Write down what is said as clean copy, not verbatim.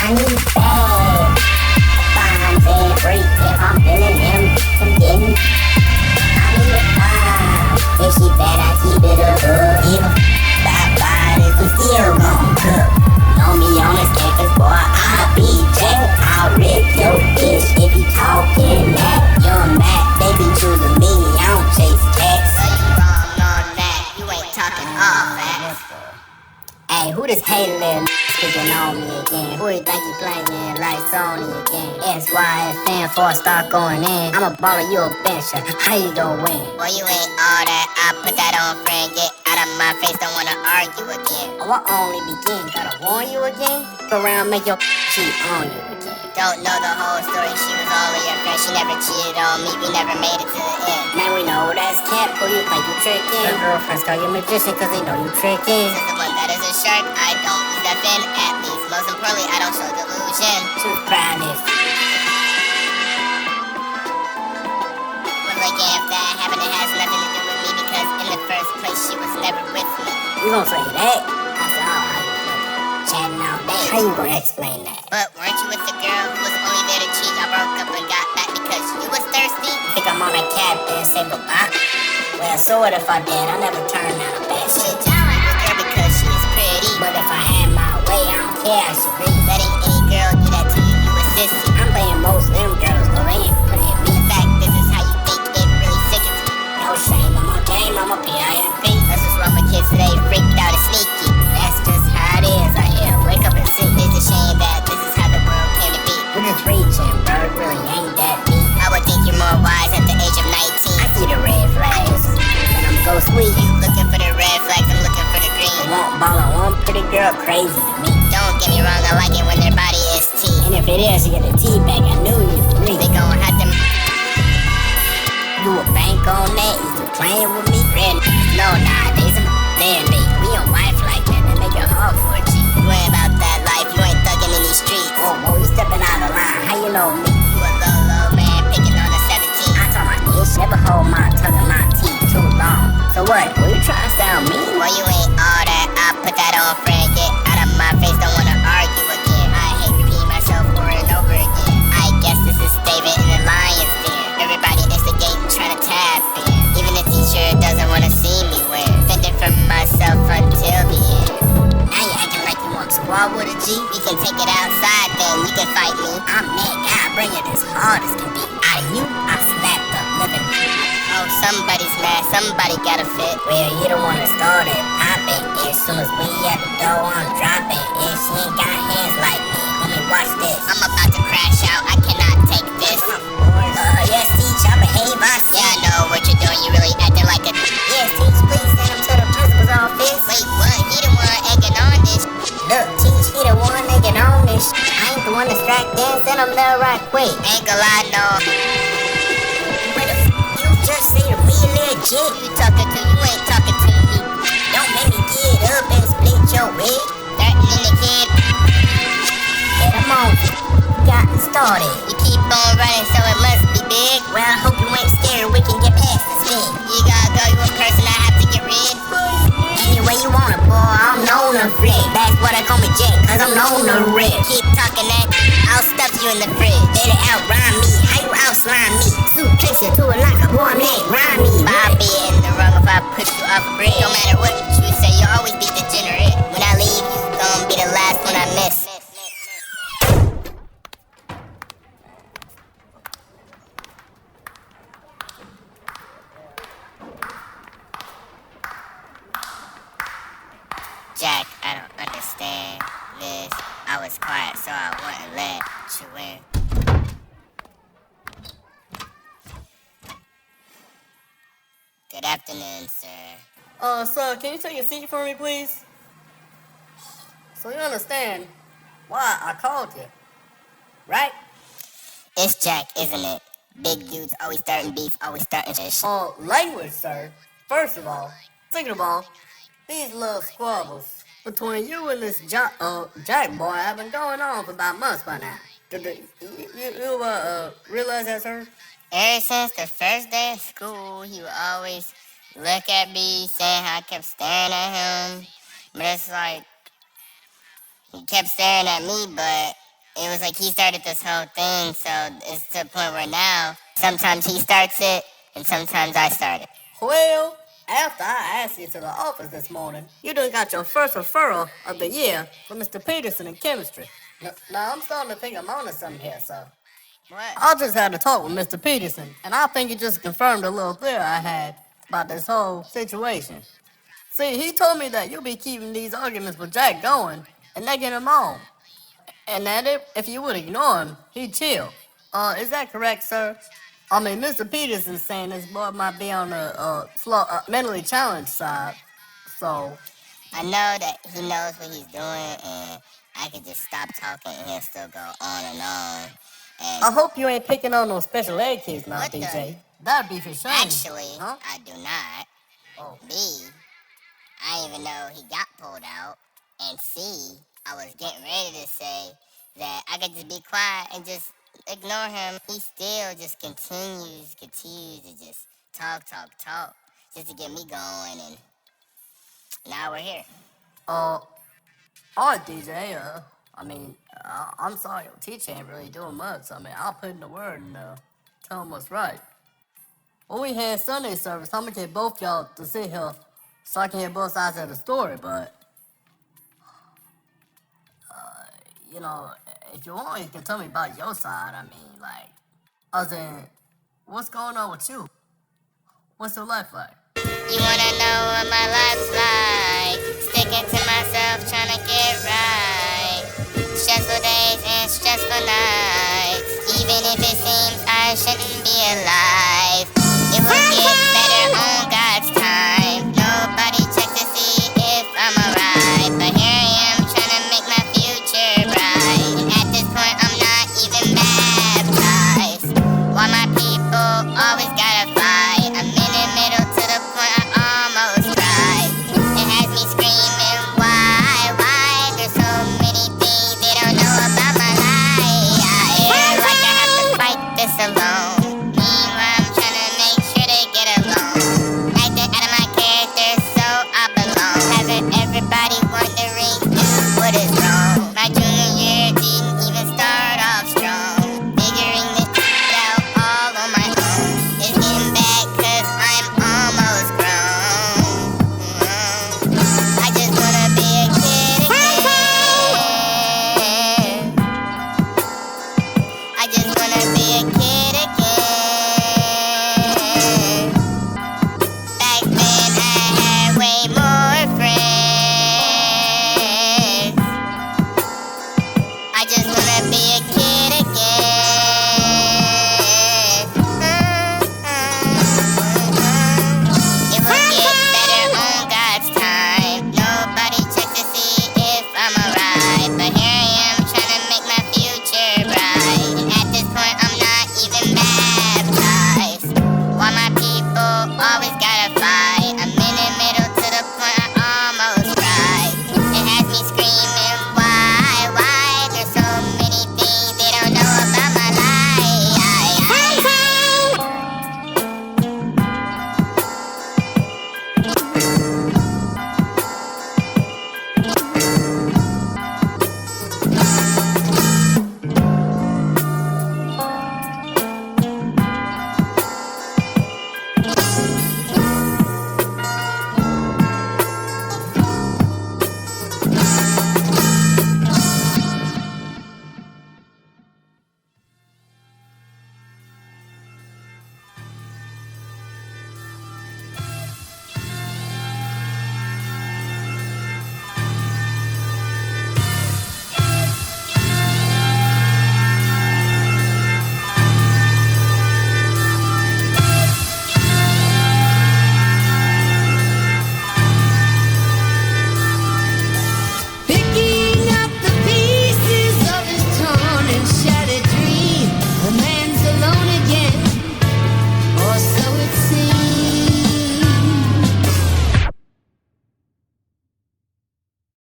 I need bad. Fines and break if I'm feeling him. Getting. I need a five. If she bad, I keep it a hood. Even 5 is we still gon' cook. Know me on the campus, boy, I'll be Jack. I'll rip your bitch if you talking that. You're mad, they be choosing me, I don't chase cats. So you wrong on that, you ain't talking all facts. Hey, who this hater little speaking on me again? Who you think you playing like Sony again? SYFN 4-star going in. I'ma borrow you a bencher, how you gon' win? Boy, you ain't all that, I put that on friend. Get out of my face, don't wanna argue again. Oh, I only begin, gotta warn you again? Go around, make your cheat on you again. Don't know the whole story, she was only your friend. She never cheated on me, we never made it to the end. Man, we know that's cat, who you think you tricking? Your girlfriends call you magician cause they know you tricking. Since the one that is a shark, I don't use that fin. At least, most importantly, I don't show delusion. Too proudness. Well, again, if that happened, it has nothing to do with me because in the first place, she was never with me. You gon' say that? That's all right. Chatting all day. How you gonna explain that? But weren't you with the girl who was only there to cheat? I broke up and got back because you was thirsty. Think I'm on a cab and say goodbye? Well, so what if I did? I never turned down a bad Shit, shit. you like the girl because she is pretty. But if I had my way, I don't care, I should be. Letting any girl do that to you, you a sissy. I'm playing most of them girls, though they ain't playing me. In fact, this is how you think it really sickens me. No shame, I'm a game, I'm a PIMP. That's what's wrong with kids today, freaked out and sneaky. That's just how it is, I hear. Wake up and see. It's a shame that this is how the world came to be. We're just reaching, bro, it really ain't that deep. I would think you're more wise at the age of 19. I see the red flags, and I'm go sweet. You looking for the red flags, I'm looking for the green. I won't ball on one pretty girl crazy to me. Don't get me wrong, I like it when their body is tea. And if it is, you get a tea bag, I knew you'd agree. They gon' have to Do a bank on that, is you playing with me? Red, no, nowadays I'm there, we don't wife like that, they make it hard for a G. You ain't about that life, you ain't thugging in these streets. Whoa, you stepping out of line, how you know me? You a low man picking on a 17. I told my bitch, never hold my tongue in my teeth too long. So what, were you trying to sound mean? Boy, you ain't all that, I put that on friend. Get out of my face, don't wanna argue again. I hate repeating myself over and over again. I guess this is David in the lion's den. Everybody instigating, trying to tap in. Even the teacher doesn't wanna see me win. Fending for myself until the end. Now you acting like you want to squad with a G? We can take it outside then, you can fight me. I'm that guy, bring it as hard as can be. Out of you, I slap the living. Oh, somebody's mad, somebody got a fit. Well, you the one that started popping. As soon as we at the door, I'm dropping. If she ain't got hands like me, homie, watch this. I'm about to crash out, I cannot take this. Yes, teach, I behave, I see. Yeah, I know what you're doing, you really acting like a... Yes, teach, please send him to the principal's office. Wait, what? He the one egging on this. Look, teach, he the one that get on this. I ain't the one that's strapped in, send him there right quick. Ain't gonna lie, no. What the you just say to me, legit? You talking to, you ain't talking to me. Don't make me get up and split your wig. Threatening the kid. Get him on. Got started. You keep on running, so it must be big. Well, I hope you ain't scared we can get past this thing. You gotta go, you a person I have to get rid. Any way you want it, boy, I'm known to flip. That's why they call me Jack, cause I'm known to rip. Keep talking that, I'll stuff you in the fridge. Better outrhyme me, how you outslime me? Suitcase you to a locker, boy, I'm that grimy. I'll be in the wrong if I push you off a bridge. No matter what you say, you'll always be degenerate. When I leave, you gon' be the last one I miss. Jack, I don't understand this. I was quiet so I wouldn't let you in. Good afternoon, sir. Sir, can you take a seat for me, please? So you understand why I called you, right? It's Jack, isn't it? Big dudes always starting beef, always starting shit. Language, sir. First of all. Second of all, these little squabbles between you and this Jack boy have been going on for about months by now. You realize that, sir? Ever since the first day of school, he would always look at me, saying how I kept staring at him. But it's like, he kept staring at me, but it was like he started this whole thing, so it's to the point where now sometimes he starts it and sometimes I start it. Well, after I asked you to the office this morning, you done got your first referral of the year from Mr. Peterson in chemistry. Now I'm starting to think I'm onto something here, sir. What? I just had a talk with Mr. Peterson, and I think he just confirmed a little theory I had about this whole situation. See, he told me that you'll be keeping these arguments with Jack going and egging him on. And that if you would ignore him, he'd chill. Is that correct, sir? I mean, Mr. Peterson's saying this boy might be on the mentally challenged side, so... I know that he knows what he's doing, and I could just stop talking and he'll still go on and on. And I hope you ain't picking on no special ed kids now, What the- DJ. That'd be for shame. actually, Huh? I do not. Oh. B, I didn't even know he got pulled out. And C, I was getting ready to say that I could just be quiet and just ignore him. He still just continues to just talk, just to get me going, and now we're here. Alright, DJ, I'm sorry your teacher ain't really doing much. I mean, I'll put in the word and tell him what's right. When we had Sunday service, I'm gonna get both y'all to sit here so I can hear both sides of the story, but you know, if you want, you can tell me about your side. I mean, like, as in, what's going on with you? What's your life like? You wanna know what my life's like? Sticking to myself, trying to get right.